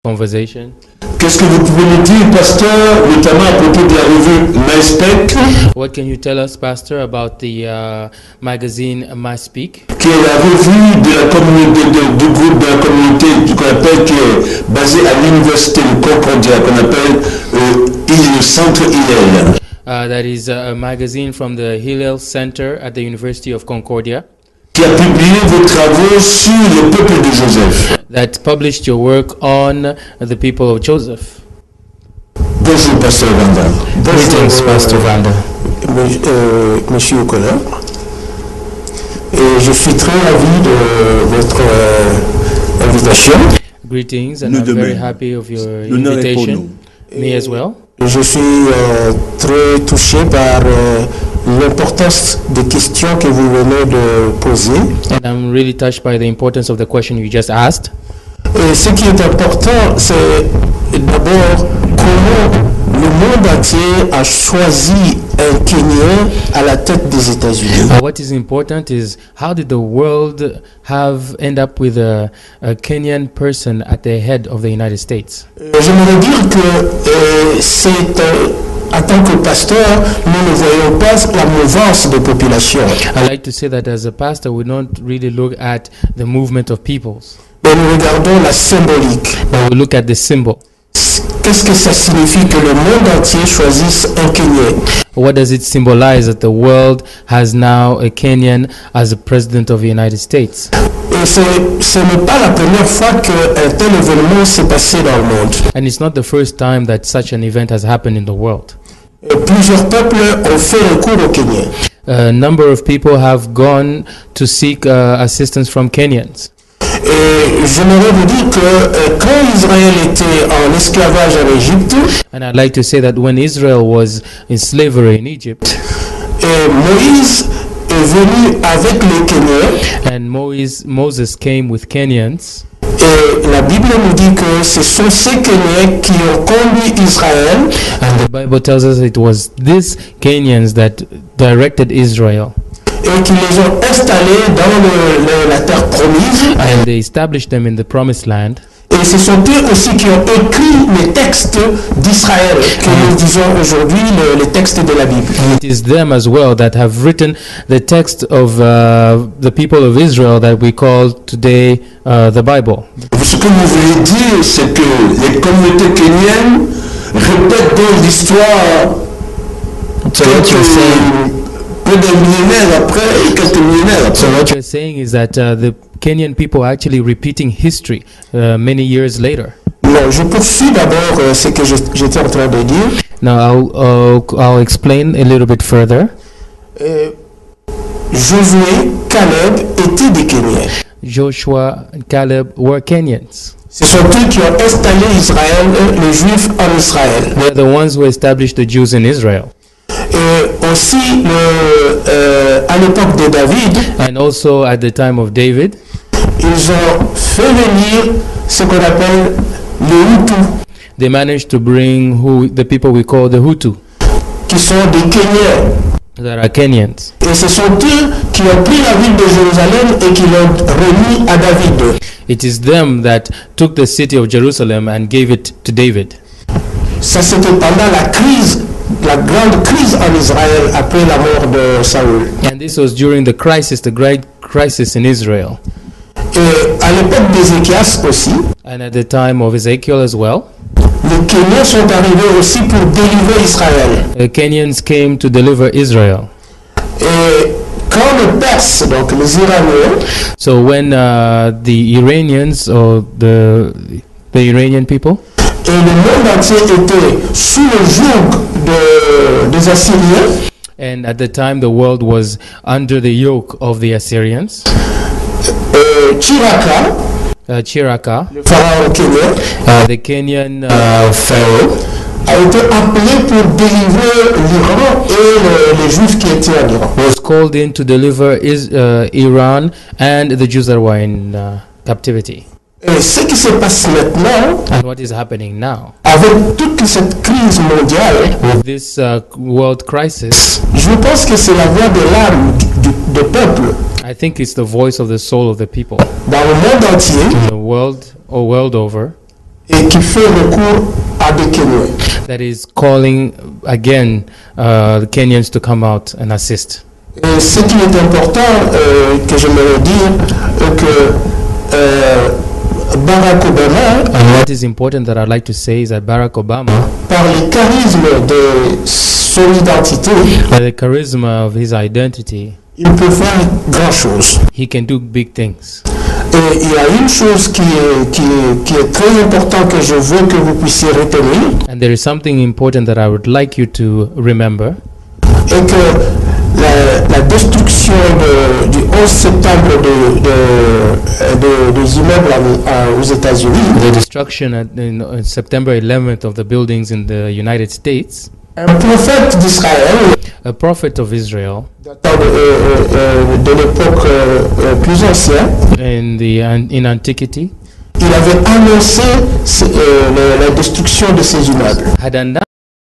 conversation. Qu'est-ce que vous pouvez nous dire, pasteur, notamment à propos de la revue MySpec, What can you tell us, Pastor, about the magazine MySpeak, qui est la revue de la communauté, du groupe de la communauté qu'on appelle, qui est basée à l'université de Concordia, qu'on appelle le Centre Hillel. that is a magazine from the Hillel Center at the University of Concordia, Qui a publié vos travaux sur le peuple de Joseph. that published your work on the people of Joseph. Bonjour, pasteur Vanda. Greetings, Pastor Vanda. Monsieur O'Connor. Et je suis très ravi de votre invitation. Greetings, and Nous I'm de very même. happy of your L'honneur est pour invitation. Me as well. Je suis très touché par l'importance des questions que vous venez de poser. And I'm really touched by the importance of the question you just asked. Et ce qui est important, c'est d'abord comment le monde entier a choisi un Kenyan à la tête des États-Unis. What is important is how did the world end up with a Kenyan person at the head of the United States? J'aimerais dire que en tant que pasteur, nous ne voyons pas la mouvance des populations, I like to say that as a pastor, we don't really look at the movement of peoples, mais nous regardons la symbolique. but we look at the symbol. Qu'est-ce que ça signifie que le monde entier choisisse un Kenyan? What does it symbolize that the world has now a Kenyan as a president of the United States? Et ce n'est pas la première fois qu'un tel événement s'est passé dans le monde. And it's not the first time that such an event has happened in the world. Plusieurs peuples ont fait recours au Kenya. A number of people have gone to seek assistance from Kenyans. Et j'aimerais vous dire que quand Israël était en esclavage en Égypte, And I'd like to say that when Israel was in slavery in Egypt, Moïse est venu avec les Kenyans. and Moses came with Kenyans, Et la Bible nous dit que ce sont ces Kenyans qui ont conduit Israël and the Bible tells us it was these Kenyans that directed Israel, et qui les ont installés dans la terre promise. and they established them in the promised land. Et ce sont eux aussi qui ont écrit les textes d'Israël, que nous disons aujourd'hui les textes de la Bible. It is them as well that have written the text of the people of Israel that we call today the Bible. Ce que vous voulez dire, c'est que les communautés kenyanes répètent dans l'histoire So what you're saying, peu de millénaires après et quelques millénaires après. so what you're saying is that the Kenyan people are actually repeating history many years later. Non, je poursuis d'abord ce que j'étais en train de dire. Now I'll explain a little bit further. Josué, Caleb étaient des Kenyans. Joshua and Caleb were Kenyans. Ce sont eux qui ont installé Israël, les Juifs en Israël. They're the ones who established the Jews in Israel. Et aussi, à l'époque de David, And also at the time of David, ils ont fait venir ce qu'on appelle les Hutus, they managed to bring the people we call the Hutu, qui sont des Kenyans. that are Kenyans. Et ce sont eux qui ont pris la ville de Jérusalem et qui l'ont remis à David. It is them that took the city of Jerusalem and gave it to David. Ça, c'était pendant la grande crise en Israël après la mort de Saül. And this was during the great crisis in Israel. Et à l'époque d'Ézéchias aussi, And at the time of Ezekiel as well, les Kenyans sont arrivés aussi pour délivrer Israël. the Kenyans came to deliver Israel. Et quand les Perses, donc les Iraniens, So when the Iranians, or the Iranian people, et le monde entier était sous le joug des Assyriens, and at the time the world was under the yoke of the Assyrians, Chiraka, Chiraka, le pharaon kenyan, the Kenyan pharaoh, a été appelé pour délivrer l'Iran et les Juifs qui étaient en Iran. was called in to deliver Iran and the Jews that were in captivity. Et ce qui se passe maintenant, And what is happening now avec toute cette crise mondiale, with this world crisis, je pense que c'est la voix de l'âme du peuple I think it's the voice of the soul of the people dans le monde entier in the world, or world over, et qui fait recours à des Kenyans. that is calling again the Kenyans to come out and assist. Et ce qui est important que j'aimerais dire que Barack Obama, And what is important that I'd like to say is that Barack Obama, par le charisme de son identité, by the charisma of his identity, il peut faire grand chose. he can do big things. Et il y a une chose qui est très importante que je veux que vous puissiez retenir, And there is something important that I would like you to remember, et que la destruction du 11 septembre des immeubles aux États-Unis, the destruction on September 11th of the buildings in the United States. un prophète d'Israël, A prophet of Israel datant de l'époque plus ancienne, in antiquity il avait annoncé la destruction de ces immeubles. had announced